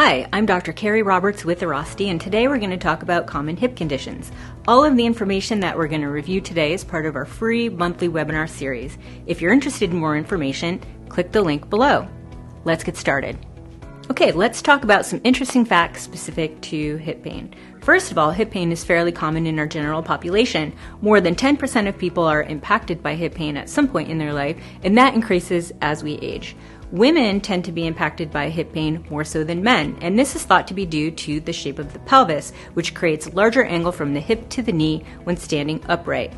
Hi, I'm Dr. Carrie Roberts with Airrosti, and today we're going to talk about common hip conditions. All of the information that we're going to review today is part of our free monthly webinar series. If you're interested in more information, click the link below. Let's get started. Okay, let's talk about some interesting facts specific to hip pain. First of all, hip pain is fairly common in our general population. More than 10% of people are impacted by hip pain at some point in their life, and that increases as we age. Women tend to be impacted by hip pain more so than men, and this is thought to be due to the shape of the pelvis, which creates a larger angle from the hip to the knee when standing upright.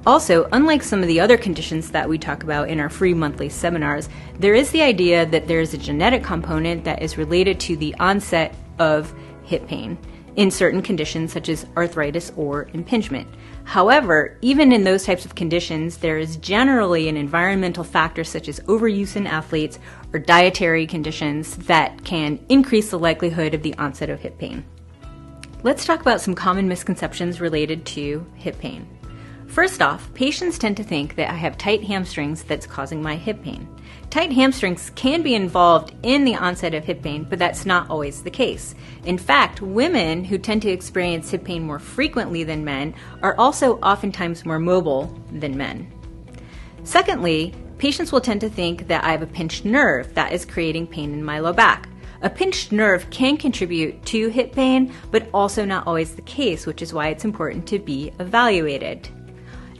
Also, unlike some of the other conditions that we talk about in our free monthly seminars, there is the idea that there is a genetic component that is related to the onset of hip pain in certain conditions such as arthritis or impingement. However, even in those types of conditions, there is generally an environmental factor such as overuse in athletes or dietary conditions that can increase the likelihood of the onset of hip pain. Let's talk about some common misconceptions related to hip pain. First off, patients tend to think that I have tight hamstrings that's causing my hip pain. Tight hamstrings can be involved in the onset of hip pain, but that's not always the case. In fact, women who tend to experience hip pain more frequently than men are also oftentimes more mobile than men. Secondly, patients will tend to think that I have a pinched nerve that is creating pain in my low back. A pinched nerve can contribute to hip pain, but also not always the case, which is why it's important to be evaluated.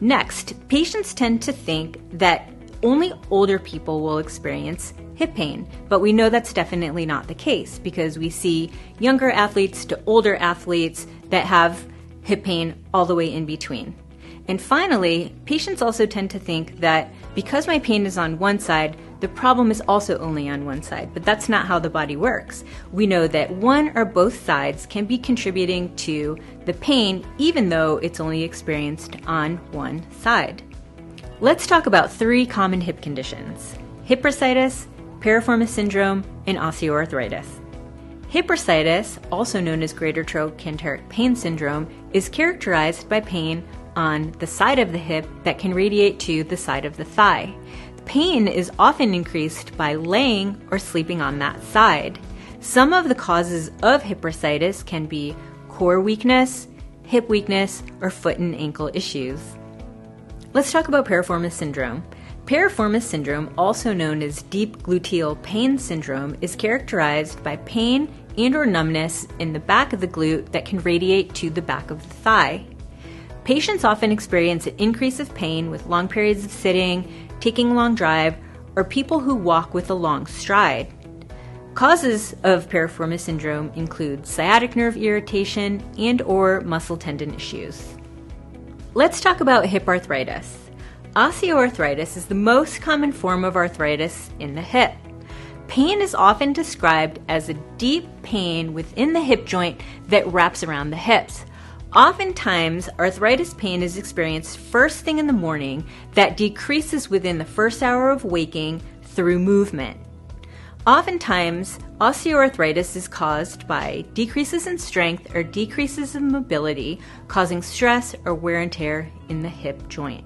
Next, patients tend to think that only older people will experience hip pain, but we know that's definitely not the case because we see younger athletes to older athletes that have hip pain all the way in between. And finally, patients also tend to think that because my pain is on one side, the problem is also only on one side, but that's not how the body works. We know that one or both sides can be contributing to the pain even though it's only experienced on one side. Let's talk about 3 common hip conditions: hip bursitis, piriformis syndrome, and osteoarthritis. Hip bursitis, also known as greater trochanteric pain syndrome, is characterized by pain on the side of the hip that can radiate to the side of the thigh. Pain is often increased by laying or sleeping on that side. Some of the causes of hip bursitis can be core weakness, hip weakness, or foot and ankle issues. Let's talk about piriformis syndrome. Piriformis syndrome, also known as deep gluteal pain syndrome, is characterized by pain and or numbness in the back of the glute that can radiate to the back of the thigh. Patients often experience an increase of pain with long periods of sitting, taking a long drive, or people who walk with a long stride. Causes of piriformis syndrome include sciatic nerve irritation and or muscle tendon issues. Let's talk about hip arthritis. Osteoarthritis is the most common form of arthritis in the hip. Pain is often described as a deep pain within the hip joint that wraps around the hips. Oftentimes, arthritis pain is experienced first thing in the morning that decreases within the first hour of waking through movement. Oftentimes, osteoarthritis is caused by decreases in strength or decreases in mobility, causing stress or wear and tear in the hip joint.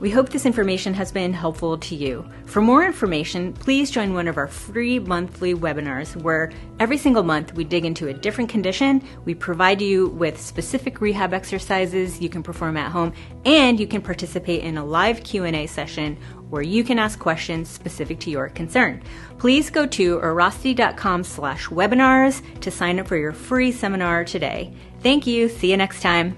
We hope this information has been helpful to you. For more information, please join one of our free monthly webinars where every single month we dig into a different condition, we provide you with specific rehab exercises you can perform at home, and you can participate in a live Q&A session where you can ask questions specific to your concern. Please go to airrosti.com/webinars to sign up for your free seminar today. Thank you. See you next time.